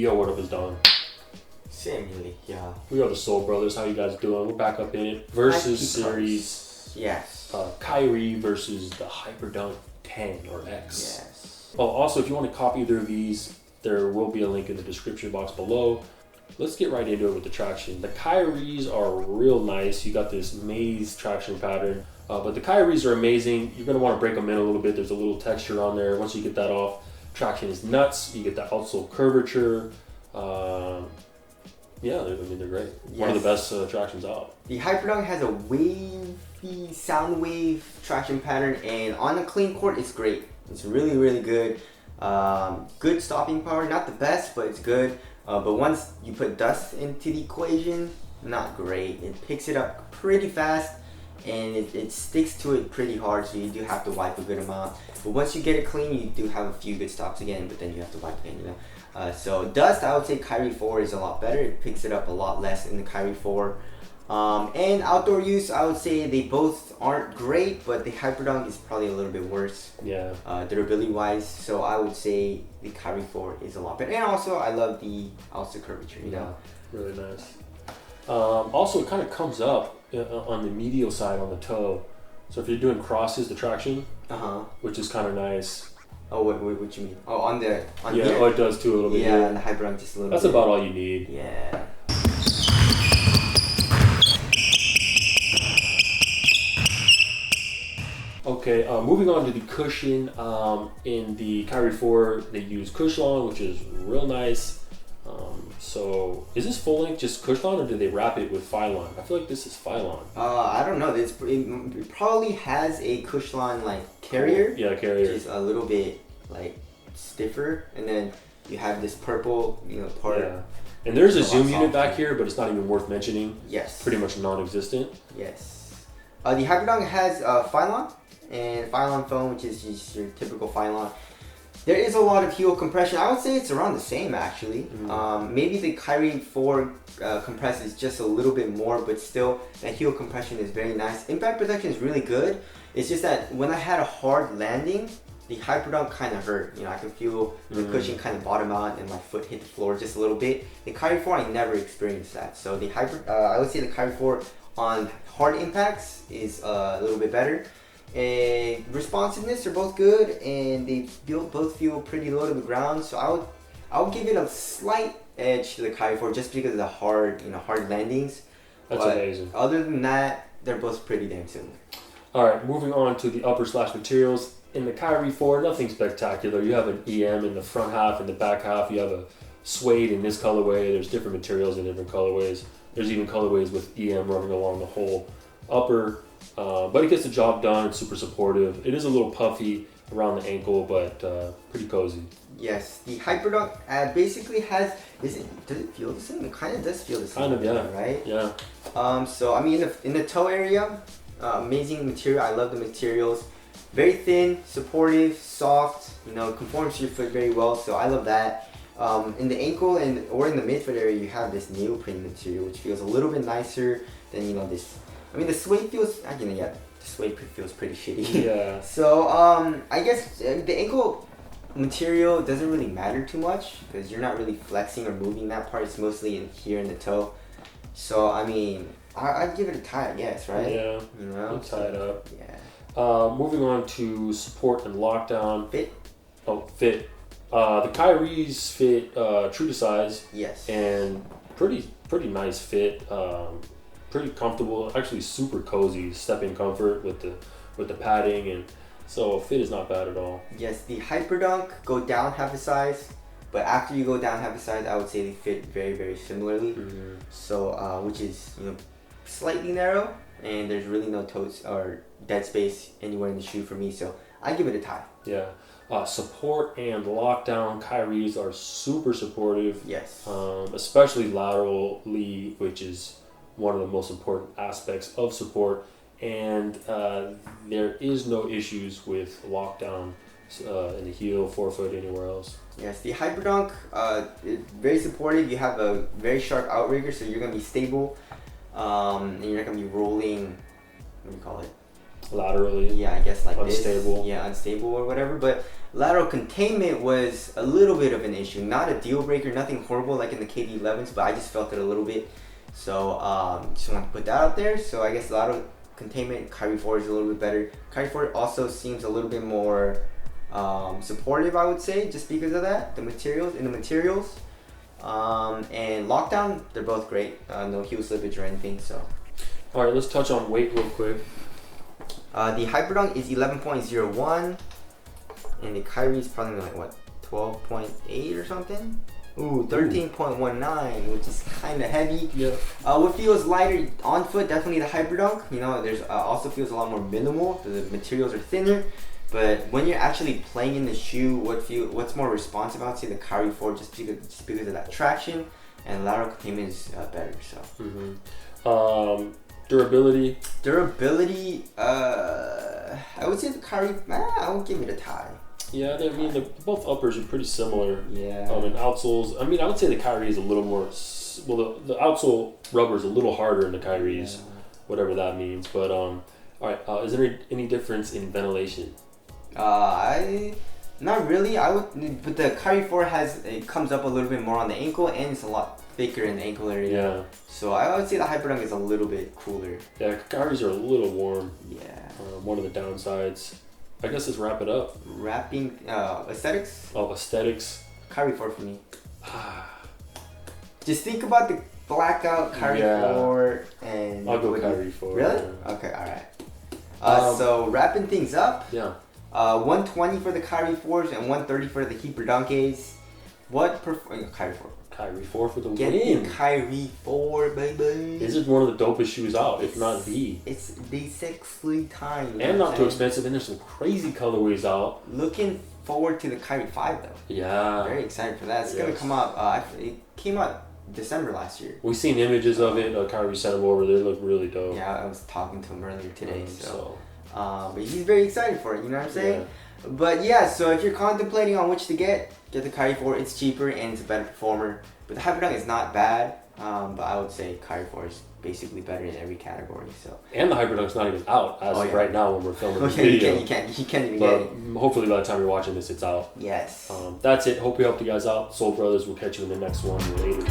Yo, what up is Don? Samuel, yeah. We are the Soul Brothers. How you guys doing? We're back up in it. Versus series. Yes. Kyrie versus the Hyperdunk 10 or X. Yes. Oh, also, if you want to copy either of these, there will be a link in the description box below. Let's get right into it with the traction. The Kyries are real nice. You got this maze traction pattern. But the Kyries are amazing. You're going to want to break them in a little bit. There's a little texture on there. Once you get that off, traction is nuts. You get that outsole curvature. Yeah, they're great. Yes. One of the best tractions out. The Hyperdunk has a wavy sound wave traction pattern, and on a clean court, it's great. It's really, really good. Good stopping power. Not the best, but it's good. But once you put dust into the equation, not great. It picks it up pretty fast, and it sticks to it pretty hard, so you do have to wipe a good amount. But once you get it clean, you do have a few good stops again, but then you have to wipe again, you know. So dust, I would say Kyrie 4 is a lot better. It picks it up a lot less in the Kyrie 4. And outdoor use, I would say they both aren't great, but the Hyperdunk is probably a little bit worse. Yeah. Durability wise, so I would say the Kyrie 4 is a lot better. And also, I love the outsole curvature, you know. Really nice. Also, it kind of comes up on the medial side on the toe. So if you're doing crosses, the traction, which is kind of nice. Oh, what you mean? Oh, on yeah, here? Oh, it does too a little bit. Yeah, and the Hyperdunk just a little That's bit. about all you need. Yeah. Okay, moving on to the cushion. In the Kyrie 4, they use Cushlon, which is real nice. So, is this full length just Cushlon, or do they wrap it with Phylon? I feel like this is Phylon. I don't know. It probably has a Cushlon like carrier. Yeah, carrier. Which is a little bit like stiffer, and then you have this purple, part. Yeah. And there's a zoom unit back here, but it's not even worth mentioning. Yes. Pretty much non-existent. Yes. The Hyperdunk has Phylon and Phylon foam, which is just your typical Phylon. There is a lot of heel compression. I would say it's around the same actually. Maybe the Kyrie 4 compresses just a little bit more, but still that heel compression is very nice. Impact protection is really good. It's just that when I had a hard landing, the Hyperdunk kind of hurt. I could feel the cushion kind of bottom out and my foot hit the floor just a little bit. The Kyrie 4, I never experienced that. So the I would say the Kyrie 4 on hard impacts is a little bit better. And responsiveness are both good, and they both feel pretty low to the ground. So I would give it a slight edge to the Kyrie 4 just because of the hard landings. That's amazing. Other than that, they're both pretty damn similar. All right, moving on to the upper / materials. In the Kyrie 4, nothing spectacular. You have an EM in the front half and the back half. You have a suede in this colorway. There's different materials in different colorways. There's even colorways with EM running along the whole upper. But it gets the job done. It's super supportive. It is a little puffy around the ankle, but pretty cozy. Yes, the Hyperdunk basically has. Does it feel the same? It kind of does feel the same. Kind of, yeah. Right? Yeah. So I mean, in the toe area, amazing material. I love the materials. Very thin, supportive, soft. Conforms to your foot very well. So I love that. In the ankle or in the midfoot area, you have this neoprene material, which feels a little bit nicer than this. I mean, the suede feels. The suede feels pretty shitty. Yeah. So I guess the ankle material doesn't really matter too much because you're not really flexing or moving that part. It's mostly here in the toe. So I mean, I'd give it a tie, I guess, right? Yeah. I'll tie it up. Yeah. Moving on to support and lockdown. Fit. Oh, fit. The Kyries fit true to size. Yes. And pretty nice fit. Pretty comfortable. Actually, super cozy. Step-in comfort with the padding, and so fit is not bad at all. Yes, the Hyperdunk go down half a size, but after you go down half a size, I would say they fit very, very similarly. So, which is slightly narrow, and there's really no toes or dead space anywhere in the shoe for me. So I give it a tie. Yeah. Support and lockdown. Kyries are super supportive. Yes. Especially laterally, which is one of the most important aspects of support. And there is no issues with lockdown in the heel, forefoot, anywhere else. Yes, the Hyperdunk is very supportive. You have a very sharp outrigger, so you're going to be stable. And you're not going to be rolling, what do you call it? laterally. Yeah, I guess like unstable. this. Yeah, unstable or whatever. But lateral containment was a little bit of an issue. Not a deal breaker, nothing horrible like in the KD11s, but I just felt it a little bit. So just want to put that out there. So I guess lateral containment, Kyrie 4 is a little bit better. Kyrie 4 also seems a little bit more supportive, I would say, just because of that. The materials. And lockdown, they're both great. No heel slippage or anything. So. All right, let's touch on weight real quick. The Hyperdunk is 11.01, and the Kyrie is probably like what, 12.8 or something. Ooh, 13.19, which is kind of heavy. Yeah. What feels lighter on foot, definitely the Hyperdunk. You know, there's also feels a lot more minimal. The materials are thinner. But when you're actually playing in the shoe, what's more responsive? I would say the Kyrie 4 just because of that traction, and lateral containment is better. So. Durability. I would say the Kyrie. I would give it a tie. Yeah, I mean both uppers are pretty similar. Yeah. And outsoles. I mean, I would say the Kyrie is a little more. Well, the outsole rubber is a little harder in the Kyries, whatever that means. But all right. Is there any difference in ventilation? Not really. But the Kyrie 4 comes up a little bit more on the ankle, and it's a lot thicker in the ankle area. Yeah. So I would say the Hyperdunk is a little bit cooler. Yeah, Kyries are a little warm. Yeah. One of the downsides. I guess let's wrap it up. Wrapping aesthetics. Oh, aesthetics. Kyrie 4 for me. Just think about the blackout Kyrie 4 and. I'll go Kyrie 4. Really? Yeah. Okay. All right. So wrapping things up. Yeah. 120 for the Kyrie 4s and 130 for the Hyperdunk A's. Kyrie 4. Kyrie 4 for the Get win. the Kyrie 4, baby. This is one of the dopest shoes out, if not the. It's the sexy time. And not too expensive, and there's some crazy colorways out. Looking forward to the Kyrie 5 though. Yeah. Very excited for that. It's gonna come out. It came out December last year. We've seen images of it. Kyrie sent them over. They look really dope. Yeah, I was talking to him earlier today. But he's very excited for it. You know what I'm saying? Yeah. But yeah, so if you're contemplating on which to get the Kyrie 4. It's cheaper and it's a better performer. But the Hyperdunk is not bad. But I would say Kyrie 4 is basically better in every category. So. And the Hyperdunk's not even out as of right now when we're filming this video. You can't even but get it. Hopefully by the time you're watching this, it's out. Yes. That's it. Hope we helped you guys out. Soul Brothers. We'll catch you in the next one later.